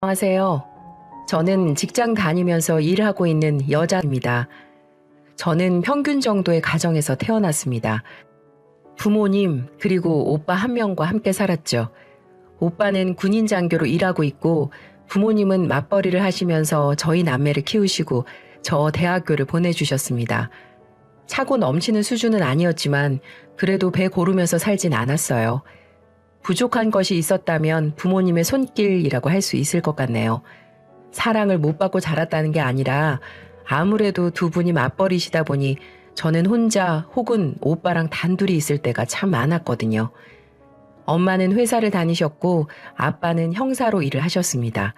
안녕하세요. 저는 직장 다니면서 일하고 있는 여자입니다. 저는 평균 정도의 가정에서 태어났습니다. 부모님, 그리고 오빠 한 명과 함께 살았죠. 오빠는 군인 장교로 일하고 있고, 부모님은 맞벌이를 하시면서 저희 남매를 키우시고, 저 대학교를 보내주셨습니다. 차고 넘치는 수준은 아니었지만, 그래도 배 고르면서 살진 않았어요. 부족한 것이 있었다면 부모님의 손길이라고 할 수 있을 것 같네요. 사랑을 못 받고 자랐다는 게 아니라 아무래도 두 분이 맞벌이시다 보니 저는 혼자 혹은 오빠랑 단둘이 있을 때가 참 많았거든요. 엄마는 회사를 다니셨고 아빠는 형사로 일을 하셨습니다.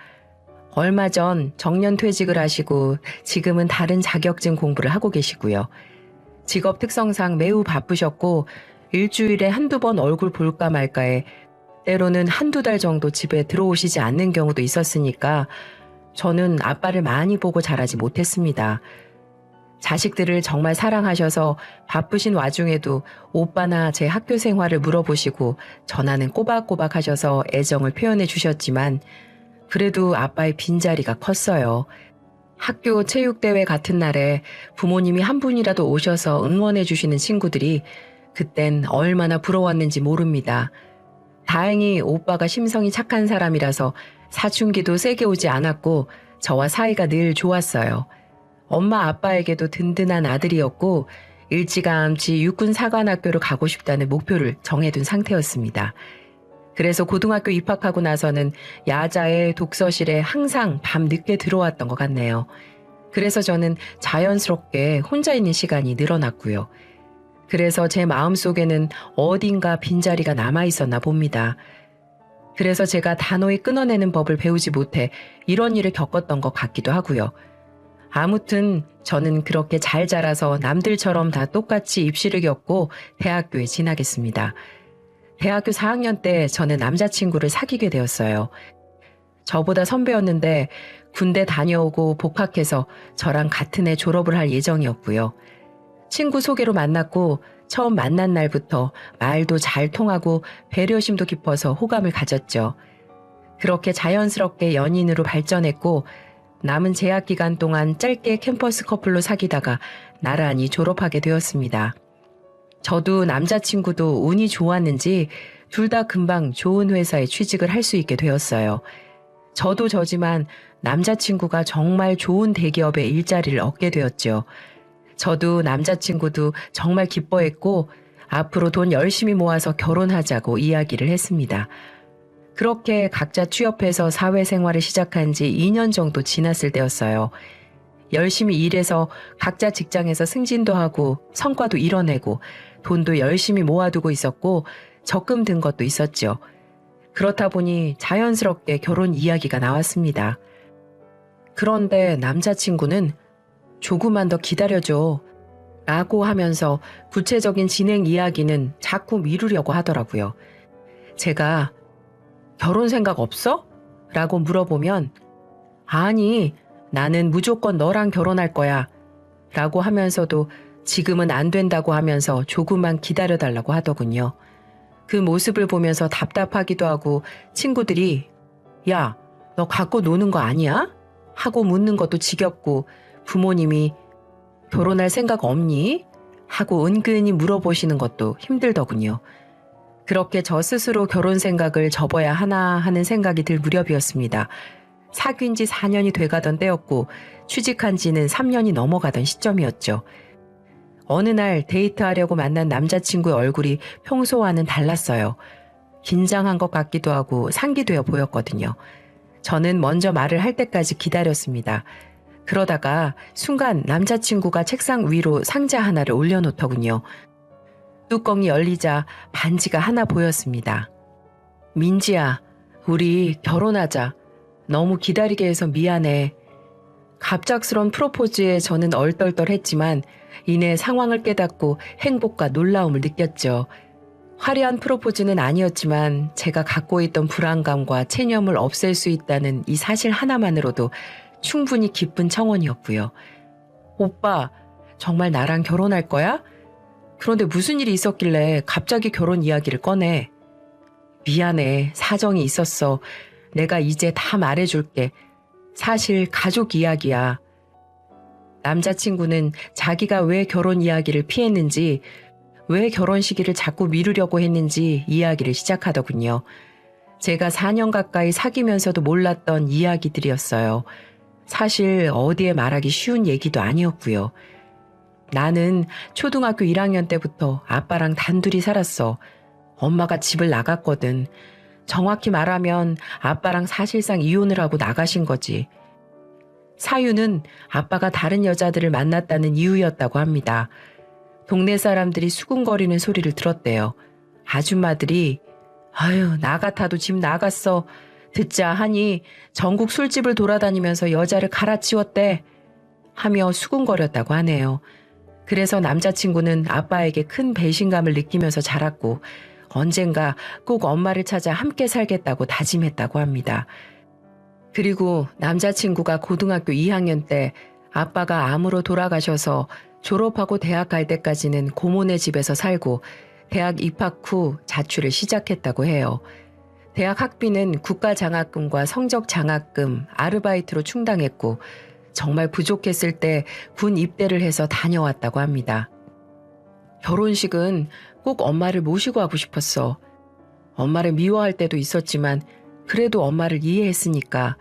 얼마 전 정년퇴직을 하시고 지금은 다른 자격증 공부를 하고 계시고요. 직업 특성상 매우 바쁘셨고 일주일에 한두 번 얼굴 볼까 말까에 때로는 한두 달 정도 집에 들어오시지 않는 경우도 있었으니까 저는 아빠를 많이 보고 자라지 못했습니다. 자식들을 정말 사랑하셔서 바쁘신 와중에도 오빠나 제 학교 생활을 물어보시고 전화는 꼬박꼬박 하셔서 애정을 표현해 주셨지만 그래도 아빠의 빈자리가 컸어요. 학교 체육대회 같은 날에 부모님이 한 분이라도 오셔서 응원해 주시는 친구들이 그땐 얼마나 부러웠는지 모릅니다. 다행히 오빠가 심성이 착한 사람이라서 사춘기도 세게 오지 않았고 저와 사이가 늘 좋았어요. 엄마 아빠에게도 든든한 아들이었고 일찌감치 육군사관학교를 가고 싶다는 목표를 정해둔 상태였습니다. 그래서 고등학교 입학하고 나서는 야자에 독서실에 항상 밤 늦게 들어왔던 것 같네요. 그래서 저는 자연스럽게 혼자 있는 시간이 늘어났고요. 그래서 제 마음속에는 어딘가 빈자리가 남아있었나 봅니다. 그래서 제가 단호히 끊어내는 법을 배우지 못해 이런 일을 겪었던 것 같기도 하고요. 아무튼 저는 그렇게 잘 자라서 남들처럼 다 똑같이 입시를 겪고 대학교에 진학했습니다. 대학교 4학년 때 저는 남자친구를 사귀게 되었어요. 저보다 선배였는데 군대 다녀오고 복학해서 저랑 같은 해 졸업을 할 예정이었고요. 친구 소개로 만났고 처음 만난 날부터 말도 잘 통하고 배려심도 깊어서 호감을 가졌죠. 그렇게 자연스럽게 연인으로 발전했고 남은 재학 기간 동안 짧게 캠퍼스 커플로 사귀다가 나란히 졸업하게 되었습니다. 저도 남자친구도 운이 좋았는지 둘 다 금방 좋은 회사에 취직을 할 수 있게 되었어요. 저도 저지만 남자친구가 정말 좋은 대기업에 일자리를 얻게 되었죠. 저도 남자친구도 정말 기뻐했고 앞으로 돈 열심히 모아서 결혼하자고 이야기를 했습니다. 그렇게 각자 취업해서 사회생활을 시작한 지 2년 정도 지났을 때였어요. 열심히 일해서 각자 직장에서 승진도 하고 성과도 이뤄내고 돈도 열심히 모아두고 있었고 적금 든 것도 있었죠. 그렇다 보니 자연스럽게 결혼 이야기가 나왔습니다. 그런데 남자친구는 조금만 더 기다려줘 라고 하면서 구체적인 진행 이야기는 자꾸 미루려고 하더라고요. 제가 결혼 생각 없어? 라고 물어보면 아니, 나는 무조건 너랑 결혼할 거야 라고 하면서도 지금은 안 된다고 하면서 조금만 기다려달라고 하더군요. 그 모습을 보면서 답답하기도 하고 친구들이 야, 너 갖고 노는 거 아니야? 하고 묻는 것도 지겹고 부모님이 결혼할 생각 없니? 하고 은근히 물어보시는 것도 힘들더군요. 그렇게 저 스스로 결혼 생각을 접어야 하나 하는 생각이 들 무렵이었습니다. 사귄 지 4년이 돼가던 때였고 취직한 지는 3년이 넘어가던 시점이었죠. 어느 날 데이트하려고 만난 남자친구의 얼굴이 평소와는 달랐어요. 긴장한 것 같기도 하고 상기되어 보였거든요. 저는 먼저 말을 할 때까지 기다렸습니다. 그러다가 순간 남자친구가 책상 위로 상자 하나를 올려놓더군요. 뚜껑이 열리자 반지가 하나 보였습니다. 민지야, 우리 결혼하자. 너무 기다리게 해서 미안해. 갑작스런 프로포즈에 저는 얼떨떨했지만 이내 상황을 깨닫고 행복과 놀라움을 느꼈죠. 화려한 프로포즈는 아니었지만 제가 갖고 있던 불안감과 체념을 없앨 수 있다는 이 사실 하나만으로도 충분히 기쁜 청혼이었고요. 오빠, 정말 나랑 결혼할 거야? 그런데 무슨 일이 있었길래 갑자기 결혼 이야기를 꺼내? 미안해, 사정이 있었어. 내가 이제 다 말해줄게. 사실 가족 이야기야. 남자친구는 자기가 왜 결혼 이야기를 피했는지, 왜 결혼 시기를 자꾸 미루려고 했는지 이야기를 시작하더군요. 제가 4년 가까이 사귀면서도 몰랐던 이야기들이었어요. 사실 어디에 말하기 쉬운 얘기도 아니었고요. 나는 초등학교 1학년 때부터 아빠랑 단둘이 살았어. 엄마가 집을 나갔거든. 정확히 말하면 아빠랑 사실상 이혼을 하고 나가신 거지. 사유는 아빠가 다른 여자들을 만났다는 이유였다고 합니다. 동네 사람들이 수군거리는 소리를 들었대요. 아줌마들이 아유 나 같아도 집 나갔어. 듣자 하니 전국 술집을 돌아다니면서 여자를 갈아치웠대 하며 수군거렸다고 하네요. 그래서 남자친구는 아빠에게 큰 배신감을 느끼면서 자랐고 언젠가 꼭 엄마를 찾아 함께 살겠다고 다짐했다고 합니다. 그리고 남자친구가 고등학교 2학년 때 아빠가 암으로 돌아가셔서 졸업하고 대학 갈 때까지는 고모네 집에서 살고 대학 입학 후 자취를 시작했다고 해요. 대학 학비는 국가장학금과 성적장학금, 아르바이트로 충당했고 정말 부족했을 때 군 입대를 해서 다녀왔다고 합니다. 결혼식은 꼭 엄마를 모시고 하고 싶었어. 엄마를 미워할 때도 있었지만 그래도 엄마를 이해했으니까.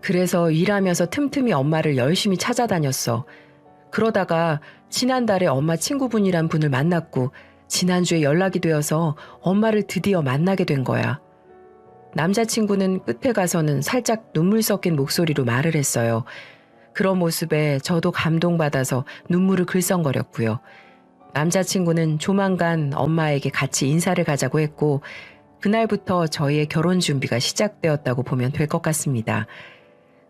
그래서 일하면서 틈틈이 엄마를 열심히 찾아다녔어. 그러다가 지난달에 엄마 친구분이란 분을 만났고 지난주에 연락이 되어서 엄마를 드디어 만나게 된 거야. 남자친구는 끝에 가서는 살짝 눈물 섞인 목소리로 말을 했어요. 그런 모습에 저도 감동받아서 눈물을 글썽거렸고요. 남자친구는 조만간 엄마에게 같이 인사를 가자고 했고 그날부터 저희의 결혼 준비가 시작되었다고 보면 될 것 같습니다.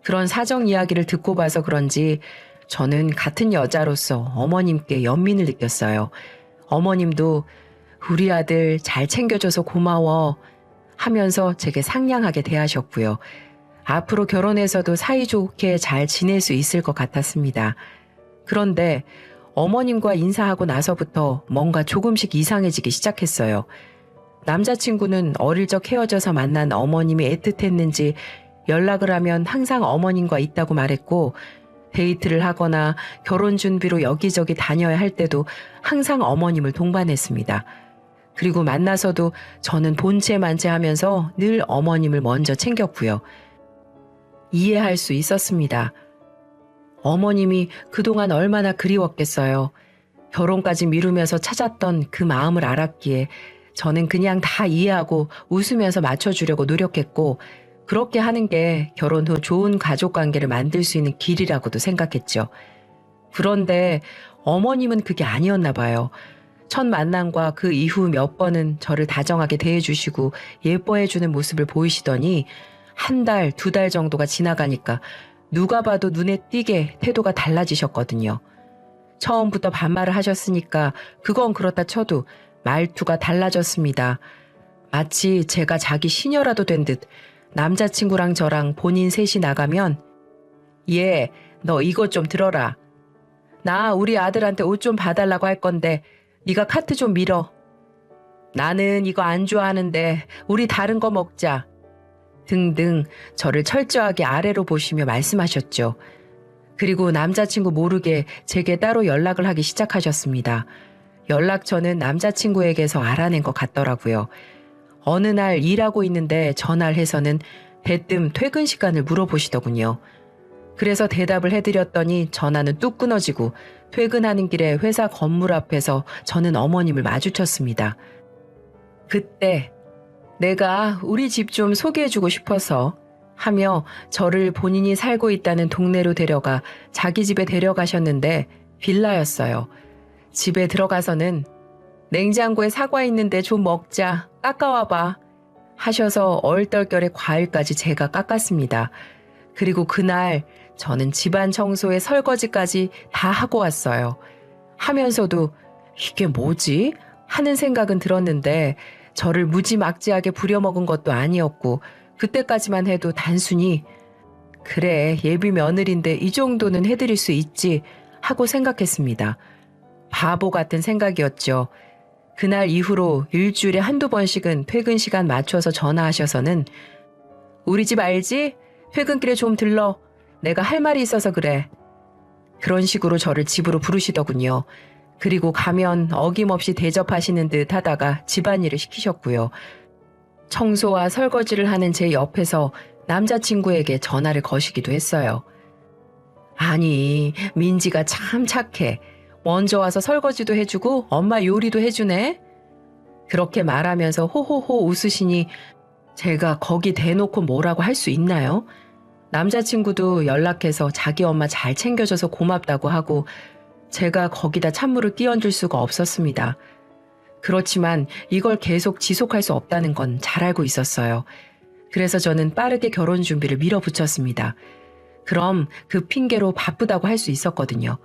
그런 사정 이야기를 듣고 봐서 그런지 저는 같은 여자로서 어머님께 연민을 느꼈어요. 어머님도 우리 아들 잘 챙겨줘서 고마워 하면서 제게 상냥하게 대하셨고요. 앞으로 결혼해서도 사이좋게 잘 지낼 수 있을 것 같았습니다. 그런데 어머님과 인사하고 나서부터 뭔가 조금씩 이상해지기 시작했어요. 남자친구는 어릴 적 헤어져서 만난 어머님이 애틋했는지 연락을 하면 항상 어머님과 있다고 말했고 데이트를 하거나 결혼 준비로 여기저기 다녀야 할 때도 항상 어머님을 동반했습니다. 그리고 만나서도 저는 본체 만체하면서 늘 어머님을 먼저 챙겼고요. 이해할 수 있었습니다. 어머님이 그동안 얼마나 그리웠겠어요. 결혼까지 미루면서 찾았던 그 마음을 알았기에 저는 그냥 다 이해하고 웃으면서 맞춰주려고 노력했고 그렇게 하는 게 결혼 후 좋은 가족관계를 만들 수 있는 길이라고도 생각했죠. 그런데 어머님은 그게 아니었나 봐요. 첫 만남과 그 이후 몇 번은 저를 다정하게 대해주시고 예뻐해주는 모습을 보이시더니 한 달, 2달 정도가 지나가니까 누가 봐도 눈에 띄게 태도가 달라지셨거든요. 처음부터 반말을 하셨으니까 그건 그렇다 쳐도 말투가 달라졌습니다. 마치 제가 자기 시녀라도 된 듯 남자친구랑 저랑 본인 셋이 나가면 얘, 너 이것 좀 들어라. 나 우리 아들한테 옷 좀 봐달라고 할 건데 네가 카트 좀 밀어. 나는 이거 안 좋아하는데 우리 다른 거 먹자. 등등 저를 철저하게 아래로 보시며 말씀하셨죠. 그리고 남자친구 모르게 제게 따로 연락을 하기 시작하셨습니다. 연락처는 남자친구에게서 알아낸 것 같더라고요. 어느 날 일하고 있는데 전화를 해서는 대뜸 퇴근 시간을 물어보시더군요. 그래서 대답을 해드렸더니 전화는 뚝 끊어지고 퇴근하는 길에 회사 건물 앞에서 저는 어머님을 마주쳤습니다. 그때 내가 우리 집 좀 소개해주고 싶어서 하며 저를 본인이 살고 있다는 동네로 데려가 자기 집에 데려가셨는데 빌라였어요. 집에 들어가서는 냉장고에 사과 있는데 좀 먹자, 깎아와봐 하셔서 얼떨결에 과일까지 제가 깎았습니다. 그리고 그날 저는 집안 청소에 설거지까지 다 하고 왔어요. 하면서도 이게 뭐지? 하는 생각은 들었는데 저를 무지막지하게 부려먹은 것도 아니었고 그때까지만 해도 단순히 그래 예비 며느리인데 이 정도는 해드릴 수 있지 하고 생각했습니다. 바보 같은 생각이었죠. 그날 이후로 일주일에 한두 번씩은 퇴근 시간 맞춰서 전화하셔서는 우리 집 알지? 퇴근길에 좀 들러. 내가 할 말이 있어서 그래. 그런 식으로 저를 집으로 부르시더군요. 그리고 가면 어김없이 대접하시는 듯 하다가 집안일을 시키셨고요. 청소와 설거지를 하는 제 옆에서 남자친구에게 전화를 거시기도 했어요. 아니, 민지가 참 착해. 먼저 와서 설거지도 해주고 엄마 요리도 해주네. 그렇게 말하면서 호호호 웃으시니 제가 거기 대놓고 뭐라고 할 수 있나요? 남자친구도 연락해서 자기 엄마 잘 챙겨줘서 고맙다고 하고 제가 거기다 찬물을 끼얹을 수가 없었습니다. 그렇지만 이걸 계속 지속할 수 없다는 건 잘 알고 있었어요. 그래서 저는 빠르게 결혼 준비를 밀어붙였습니다. 그럼 그 핑계로 바쁘다고 할 수 있었거든요.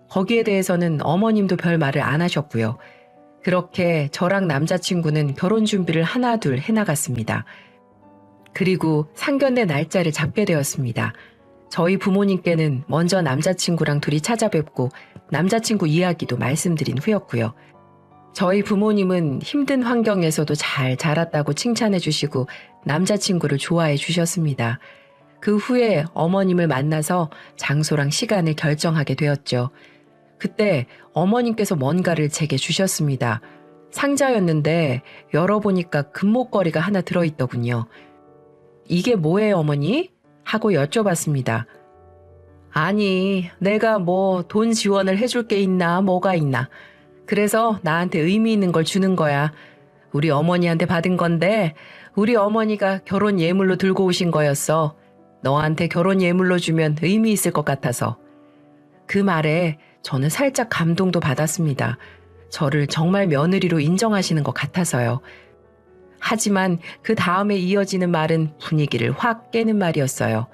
거기에 대해서는 어머님도 별 말을 안 하셨고요. 그렇게 저랑 남자친구는 결혼 준비를 하나둘 해나갔습니다. 그리고 상견례 날짜를 잡게 되었습니다. 저희 부모님께는 먼저 남자친구랑 둘이 찾아뵙고 남자친구 이야기도 말씀드린 후였고요. 저희 부모님은 힘든 환경에서도 잘 자랐다고 칭찬해 주시고 남자친구를 좋아해 주셨습니다. 그 후에 어머님을 만나서 장소랑 시간을 결정하게 되었죠. 그때 어머님께서 뭔가를 제게 주셨습니다. 상자였는데 열어보니까 금목걸이가 하나 들어있더군요. 이게 뭐예요, 어머니? 하고 여쭤봤습니다. 아니, 내가 뭐 돈 지원을 해줄 게 있나 뭐가 있나. 그래서 나한테 의미 있는 걸 주는 거야. 우리 어머니한테 받은 건데 우리 어머니가 결혼 예물로 들고 오신 거였어. 너한테 결혼 예물로 주면 의미 있을 것 같아서. 그 말에 저는 살짝 감동도 받았습니다. 저를 정말 며느리로 인정하시는 것 같아서요. 하지만 그 다음에 이어지는 말은 분위기를 확 깨는 말이었어요.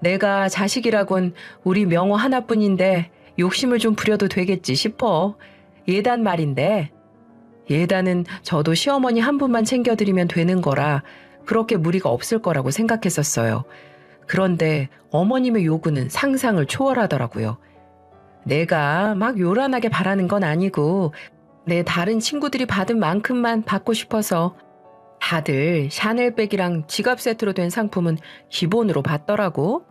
내가 자식이라곤 우리 명호 하나뿐인데 욕심을 좀 부려도 되겠지 싶어. 예단 말인데. 예단은 저도 시어머니 한 분만 챙겨드리면 되는 거라 그렇게 무리가 없을 거라고 생각했었어요. 그런데 어머님의 요구는 상상을 초월하더라고요. 내가 막 요란하게 바라는 건 아니고 내 다른 친구들이 받은 만큼만 받고 싶어서 다들 샤넬백이랑 지갑 세트로 된 상품은 기본으로 받더라고.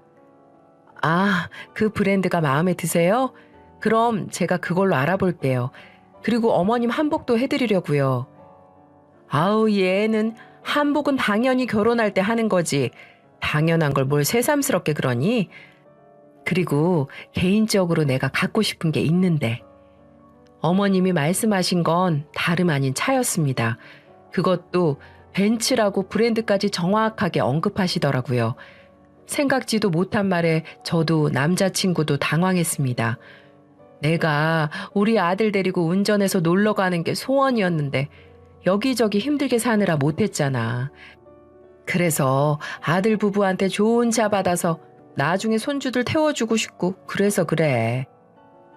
아, 그 브랜드가 마음에 드세요? 그럼 제가 그걸로 알아볼게요. 그리고 어머님 한복도 해드리려고요. 아우, 얘는 한복은 당연히 결혼할 때 하는 거지. 당연한 걸 뭘 새삼스럽게 그러니? 그리고 개인적으로 내가 갖고 싶은 게 있는데. 어머님이 말씀하신 건 다름 아닌 차였습니다. 그것도 벤츠라고 브랜드까지 정확하게 언급하시더라고요. 생각지도 못한 말에 저도 남자친구도 당황했습니다. 내가 우리 아들 데리고 운전해서 놀러 가는 게 소원이었는데 여기저기 힘들게 사느라 못했잖아. 그래서 아들 부부한테 좋은 차 받아서 나중에 손주들 태워주고 싶고 그래서 그래.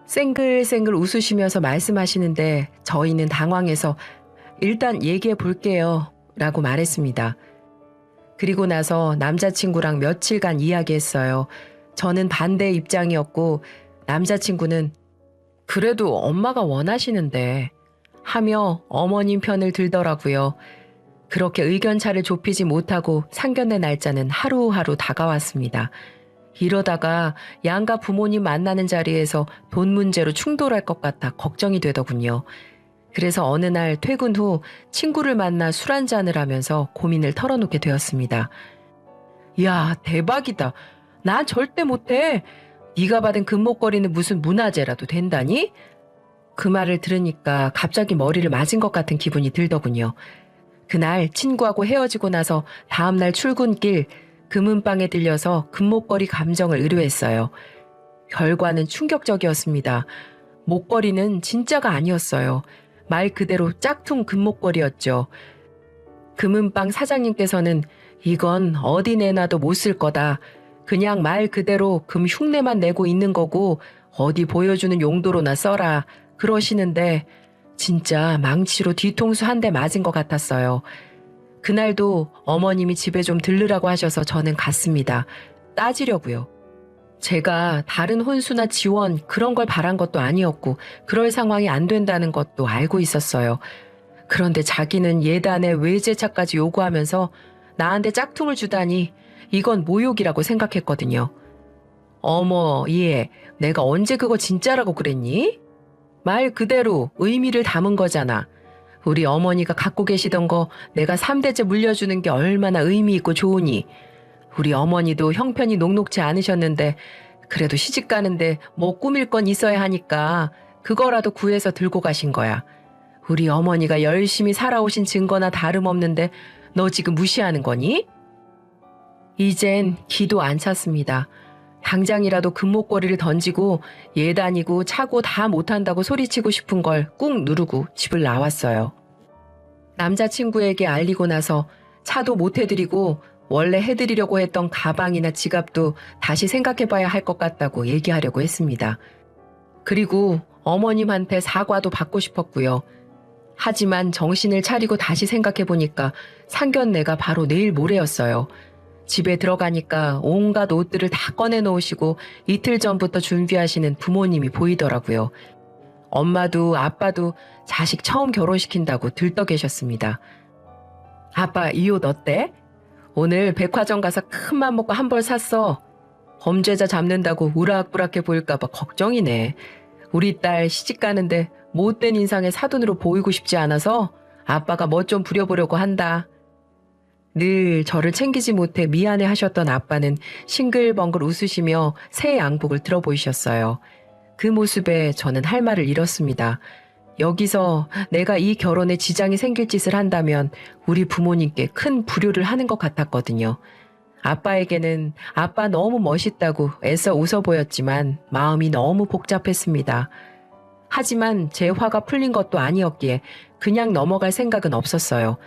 쌩글쌩글 웃으시면서 말씀하시는데 저희는 당황해서 일단 얘기해 볼게요 라고 말했습니다. 그리고 나서 남자친구랑 며칠간 이야기했어요. 저는 반대 입장이었고 남자친구는 그래도 엄마가 원하시는데 하며 어머님 편을 들더라고요. 그렇게 의견차를 좁히지 못하고 상견례 날짜는 하루하루 다가왔습니다. 이러다가 양가 부모님 만나는 자리에서 돈 문제로 충돌할 것 같아 걱정이 되더군요. 그래서 어느 날 퇴근 후 친구를 만나 술 한잔을 하면서 고민을 털어놓게 되었습니다. 야, 대박이다. 난 절대 못해. 네가 받은 금목걸이는 무슨 문화재라도 된다니? 그 말을 들으니까 갑자기 머리를 맞은 것 같은 기분이 들더군요. 그날 친구하고 헤어지고 나서 다음날 출근길 금은방에 들려서 금목걸이 감정을 의뢰했어요. 결과는 충격적이었습니다. 목걸이는 진짜가 아니었어요. 말 그대로 짝퉁 금목걸이였죠. 금은방 사장님께서는 이건 어디 내놔도 못 쓸 거다. 그냥 말 그대로 금 흉내만 내고 있는 거고 어디 보여주는 용도로나 써라. 그러시는데 진짜 망치로 뒤통수 한 대 맞은 것 같았어요. 그날도 어머님이 집에 좀 들르라고 하셔서 저는 갔습니다. 따지려고요. 제가 다른 혼수나 지원 그런 걸 바란 것도 아니었고 그럴 상황이 안 된다는 것도 알고 있었어요. 그런데 자기는 예단에 외제차까지 요구하면서 나한테 짝퉁을 주다니 이건 모욕이라고 생각했거든요. 어머, 얘, 내가 언제 그거 진짜라고 그랬니? 말 그대로 의미를 담은 거잖아. 우리 어머니가 갖고 계시던 거 내가 3대째 물려주는 게 얼마나 의미 있고 좋으니. 우리 어머니도 형편이 녹록지 않으셨는데 그래도 시집 가는데 뭐 꾸밀 건 있어야 하니까 그거라도 구해서 들고 가신 거야. 우리 어머니가 열심히 살아오신 증거나 다름없는데 너 지금 무시하는 거니? 이젠 기도 안 찼습니다. 당장이라도 금목걸이를 던지고 예단이고 차고 다 못한다고 소리치고 싶은 걸 꾹 누르고 집을 나왔어요. 남자친구에게 알리고 나서 차도 못 해드리고 원래 해드리려고 했던 가방이나 지갑도 다시 생각해봐야 할 것 같다고 얘기하려고 했습니다. 그리고 어머님한테 사과도 받고 싶었고요. 하지만 정신을 차리고 다시 생각해보니까 상견례가 바로 내일 모레였어요. 집에 들어가니까 온갖 옷들을 다 꺼내놓으시고 이틀 전부터 준비하시는 부모님이 보이더라고요. 엄마도 아빠도 자식 처음 결혼시킨다고 들떠 계셨습니다. 아빠, 이 옷 어때? 오늘 백화점 가서 큰 맘 먹고 한 벌 샀어. 범죄자 잡는다고 우락부락해 보일까봐 걱정이네. 우리 딸 시집 가는데 못된 인상의 사돈으로 보이고 싶지 않아서 아빠가 뭐 좀 부려보려고 한다. 늘 저를 챙기지 못해 미안해 하셨던 아빠는 싱글벙글 웃으시며 새 양복을 들어 보이셨어요. 그 모습에 저는 할 말을 잃었습니다. 여기서 내가 이 결혼에 지장이 생길 짓을 한다면 우리 부모님께 큰 불효를 하는 것 같았거든요. 아빠에게는 아빠 너무 멋있다고 애써 웃어 보였지만 마음이 너무 복잡했습니다. 하지만 제 화가 풀린 것도 아니었기에 그냥 넘어갈 생각은 없었어요.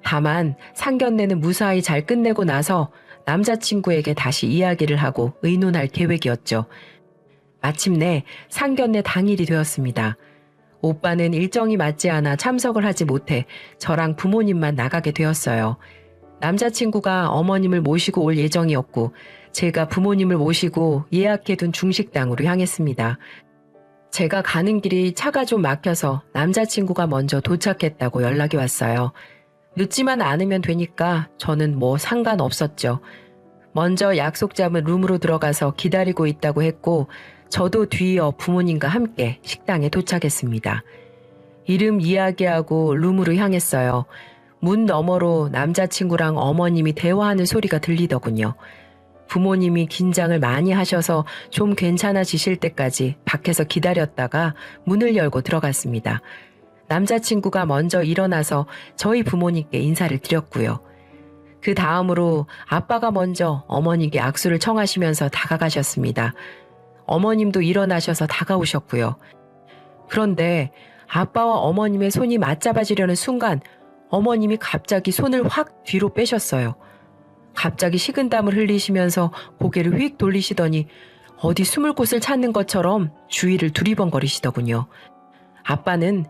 다만 상견례는 무사히 잘 끝내고 나서 남자친구에게 다시 이야기를 하고 의논할 계획이었죠. 마침내 상견례 당일이 되었습니다. 오빠는 일정이 맞지 않아 참석을 하지 못해 저랑 부모님만 나가게 되었어요. 남자친구가 어머님을 모시고 올 예정이었고 제가 부모님을 모시고 예약해둔 중식당으로 향했습니다. 제가 가는 길이 차가 좀 막혀서 남자친구가 먼저 도착했다고 연락이 왔어요. 늦지만 않으면 되니까 저는 뭐 상관없었죠. 먼저 약속 잡은 룸으로 들어가서 기다리고 있다고 했고 저도 뒤이어 부모님과 함께 식당에 도착했습니다. 이름 이야기하고 룸으로 향했어요. 문 너머로 남자친구랑 어머님이 대화하는 소리가 들리더군요. 부모님이 긴장을 많이 하셔서 좀 괜찮아지실 때까지 밖에서 기다렸다가 문을 열고 들어갔습니다. 남자친구가 먼저 일어나서 저희 부모님께 인사를 드렸고요. 그 다음으로 아빠가 먼저 어머니께 악수를 청하시면서 다가가셨습니다. 어머님도 일어나셔서 다가오셨고요. 그런데 아빠와 어머님의 손이 맞잡아지려는 순간 어머님이 갑자기 손을 확 뒤로 빼셨어요. 갑자기 식은땀을 흘리시면서 고개를 휙 돌리시더니 어디 숨을 곳을 찾는 것처럼 주위를 두리번거리시더군요. 아빠는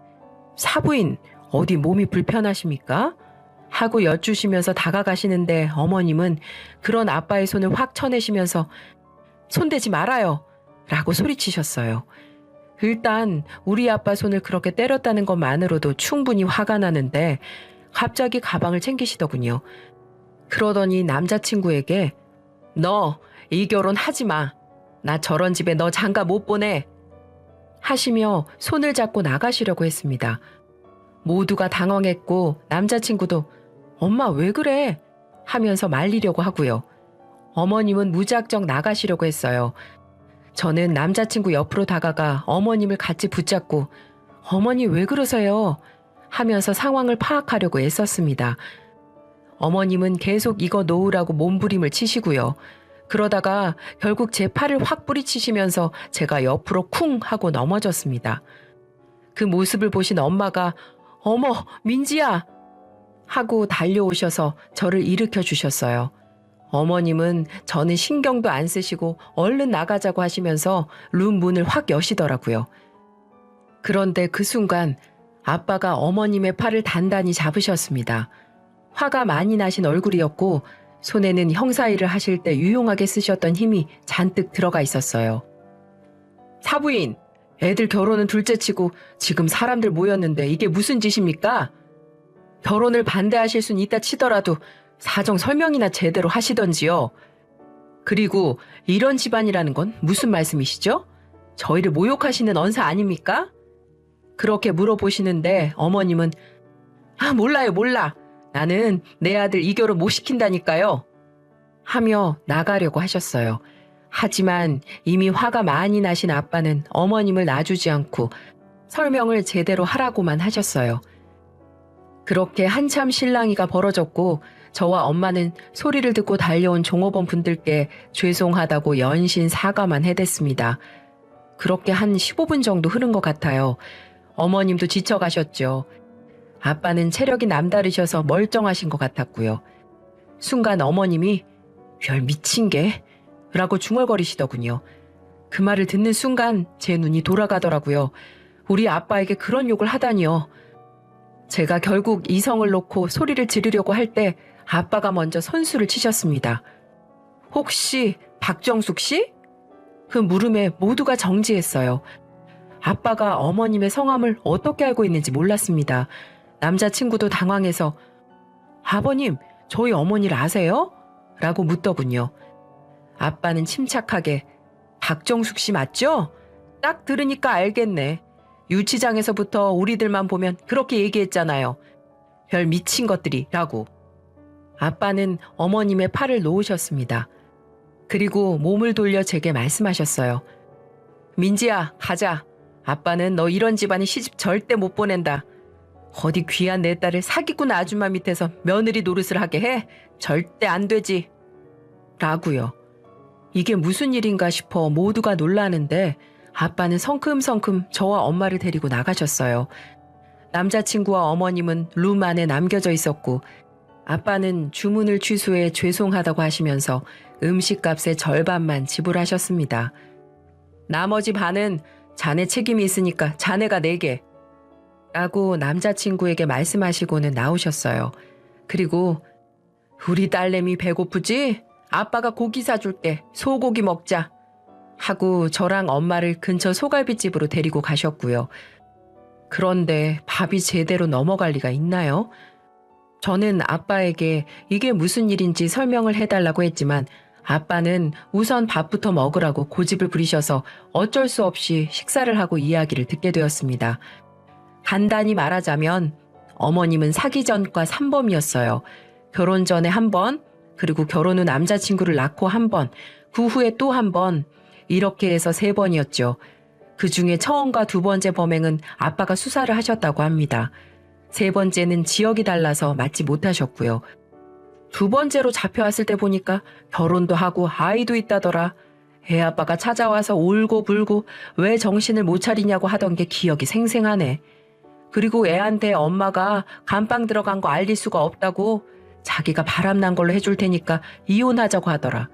사부인, 어디 몸이 불편하십니까? 하고 여쭈시면서 다가가시는데 어머님은 그런 아빠의 손을 확 쳐내시면서 손대지 말아요! 라고 소리치셨어요. 일단 우리 아빠 손을 그렇게 때렸다는 것만으로도 충분히 화가 나는데 갑자기 가방을 챙기시더군요. 그러더니 남자친구에게 너 이 결혼 하지 마. 나 저런 집에 너 장가 못 보내. 하시며 손을 잡고 나가시려고 했습니다. 모두가 당황했고 남자친구도 엄마 왜 그래? 하면서 말리려고 하고요. 어머님은 무작정 나가시려고 했어요. 저는 남자친구 옆으로 다가가 어머님을 같이 붙잡고 어머니 왜 그러세요? 하면서 상황을 파악하려고 애썼습니다. 어머님은 계속 이거 놓으라고 몸부림을 치시고요. 그러다가 결국 제 팔을 확 뿌리치시면서 제가 옆으로 쿵 하고 넘어졌습니다. 그 모습을 보신 엄마가 어머 민지야 하고 달려오셔서 저를 일으켜 주셨어요. 어머님은 저는 신경도 안 쓰시고 얼른 나가자고 하시면서 룸 문을 확 여시더라고요. 그런데 그 순간 아빠가 어머님의 팔을 단단히 잡으셨습니다. 화가 많이 나신 얼굴이었고 손에는 형사일을 하실 때 유용하게 쓰셨던 힘이 잔뜩 들어가 있었어요. 사부인, 애들 결혼은 둘째치고 지금 사람들 모였는데 이게 무슨 짓입니까? 결혼을 반대하실 순 있다 치더라도 사정 설명이나 제대로 하시던지요. 그리고 이런 집안이라는 건 무슨 말씀이시죠? 저희를 모욕하시는 언사 아닙니까? 그렇게 물어보시는데 어머님은 몰라요, 몰라. 나는 내 아들 이 결혼 못 시킨다니까요. 하며 나가려고 하셨어요. 하지만 이미 화가 많이 나신 아빠는 어머님을 놔주지 않고 설명을 제대로 하라고만 하셨어요. 그렇게 한참 실랑이가 벌어졌고 저와 엄마는 소리를 듣고 달려온 종업원 분들께 죄송하다고 연신 사과만 해댔습니다. 그렇게 한 15분 정도 흐른 것 같아요. 어머님도 지쳐가셨죠. 아빠는 체력이 남다르셔서 멀쩡하신 것 같았고요. 순간 어머님이 별 미친 게? 라고 중얼거리시더군요. 그 말을 듣는 순간 제 눈이 돌아가더라고요. 우리 아빠에게 그런 욕을 하다니요. 제가 결국 이성을 놓고 소리를 지르려고 할 때 아빠가 먼저 선수를 치셨습니다. 혹시 박정숙 씨? 그 물음에 모두가 정지했어요. 아빠가 어머님의 성함을 어떻게 알고 있는지 몰랐습니다. 남자친구도 당황해서 아버님, 저희 어머니를 아세요? 라고 묻더군요. 아빠는 침착하게 박정숙 씨 맞죠? 딱 들으니까 알겠네. 유치장에서부터 우리들만 보면 그렇게 얘기했잖아요. 별 미친 것들이라고. 아빠는 어머님의 팔을 놓으셨습니다. 그리고 몸을 돌려 제게 말씀하셨어요. 민지야, 가자. 아빠는 너 이런 집안에 시집 절대 못 보낸다. 어디 귀한 내 딸을 사기꾼 아줌마 밑에서 며느리 노릇을 하게 해? 절대 안 되지. 라고요. 이게 무슨 일인가 싶어 모두가 놀라는데 아빠는 성큼성큼 저와 엄마를 데리고 나가셨어요. 남자친구와 어머님은 룸 안에 남겨져 있었고 아빠는 주문을 취소해 죄송하다고 하시면서 음식값의 절반만 지불하셨습니다. 나머지 반은 자네 책임이 있으니까 자네가 내게 라고 남자친구에게 말씀하시고는 나오셨어요. 그리고 우리 딸내미 배고프지? 아빠가 고기 사줄게. 소고기 먹자. 하고 저랑 엄마를 근처 소갈비집으로 데리고 가셨고요. 그런데 밥이 제대로 넘어갈 리가 있나요? 저는 아빠에게 이게 무슨 일인지 설명을 해달라고 했지만 아빠는 우선 밥부터 먹으라고 고집을 부리셔서 어쩔 수 없이 식사를 하고 이야기를 듣게 되었습니다. 간단히 말하자면 어머님은 사기 전과 3범이었어요. 결혼 전에 1번, 그리고 결혼 후 남자친구를 낳고 1번, 그 후에 또 1번, 이렇게 해서 3번이었죠. 그 중에 처음과 2번째 범행은 아빠가 수사를 하셨다고 합니다. 3번째는 지역이 달라서 맞지 못하셨고요. 2번째로 잡혀왔을 때 보니까 결혼도 하고 아이도 있다더라. 애 아빠가 찾아와서 울고 불고 왜 정신을 못 차리냐고 하던 게 기억이 생생하네. 그리고 애한테 엄마가 감방 들어간 거 알릴 수가 없다고 자기가 바람난 걸로 해줄 테니까 이혼하자고 하더라.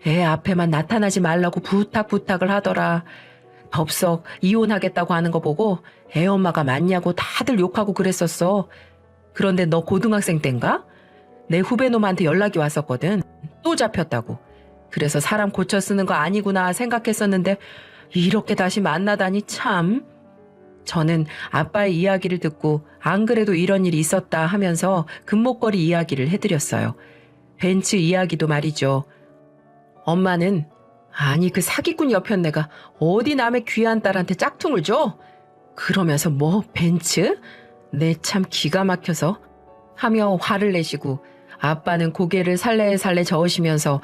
애 앞에만 나타나지 말라고 부탁을 하더라. 덥석 이혼하겠다고 하는 거 보고 애 엄마가 맞냐고 다들 욕하고 그랬었어. 그런데 너 고등학생 땐가? 내 후배놈한테 연락이 왔었거든. 또 잡혔다고. 그래서 사람 고쳐 쓰는 거 아니구나 생각했었는데 이렇게 다시 만나다니 참. 저는 아빠의 이야기를 듣고 안 그래도 이런 일이 있었다 하면서 금목걸이 이야기를 해드렸어요. 벤츠 이야기도 말이죠. 엄마는 아니 그 사기꾼 여편네가 어디 남의 귀한 딸한테 짝퉁을 줘? 그러면서 뭐 벤츠? 내 참 기가 막혀서 하며 화를 내시고 아빠는 고개를 살래살래 저으시면서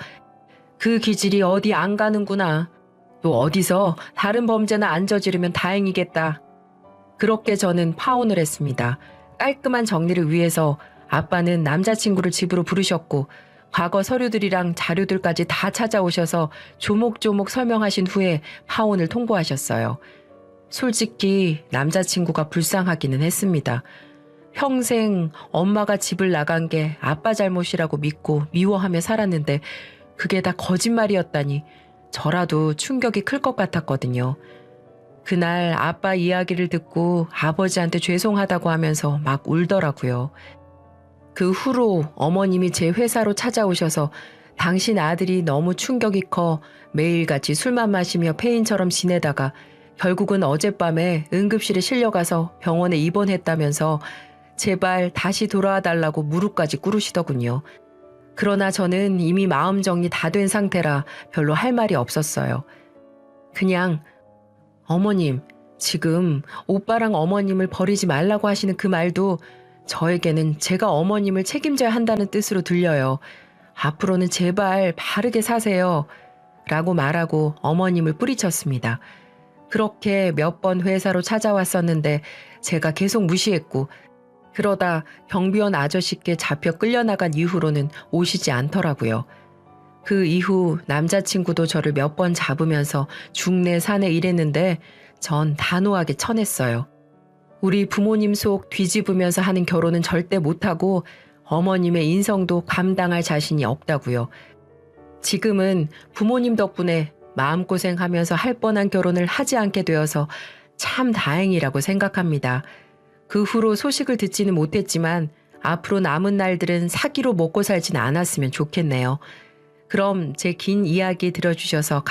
그 기질이 어디 안 가는구나. 또 어디서 다른 범죄나 안 저지르면 다행이겠다. 그렇게 저는 파혼을 했습니다. 깔끔한 정리를 위해서 아빠는 남자친구를 집으로 부르셨고 과거 서류들이랑 자료들까지 다 찾아오셔서 조목조목 설명하신 후에 파혼을 통보하셨어요. 솔직히 남자친구가 불쌍하기는 했습니다. 평생 엄마가 집을 나간 게 아빠 잘못이라고 믿고 미워하며 살았는데 그게 다 거짓말이었다니 저라도 충격이 클 것 같았거든요. 그날 아빠 이야기를 듣고 아버지한테 죄송하다고 하면서 막 울더라고요. 그 후로 어머님이 제 회사로 찾아오셔서 당신 아들이 너무 충격이 커 매일같이 술만 마시며 폐인처럼 지내다가 결국은 어젯밤에 응급실에 실려가서 병원에 입원했다면서 제발 다시 돌아와 달라고 무릎까지 꿇으시더군요. 그러나 저는 이미 마음 정리 다 된 상태라 별로 할 말이 없었어요. 그냥 어머님, 지금 오빠랑 어머님을 버리지 말라고 하시는 그 말도 저에게는 제가 어머님을 책임져야 한다는 뜻으로 들려요. 앞으로는 제발 바르게 사세요. 라고 말하고 어머님을 뿌리쳤습니다. 그렇게 몇 번 회사로 찾아왔었는데 제가 계속 무시했고, 그러다 경비원 아저씨께 잡혀 끌려나간 이후로는 오시지 않더라고요. 그 이후 남자친구도 저를 몇 번 잡으면서 중내 산에 일했는데 전 단호하게 쳐냈어요. 우리 부모님 속 뒤집으면서 하는 결혼은 절대 못하고 어머님의 인성도 감당할 자신이 없다고요. 지금은 부모님 덕분에 마음고생하면서 할 뻔한 결혼을 하지 않게 되어서 참 다행이라고 생각합니다. 그 후로 소식을 듣지는 못했지만 앞으로 남은 날들은 사기로 먹고 살진 않았으면 좋겠네요. 그럼 제 긴 이야기 들어주셔서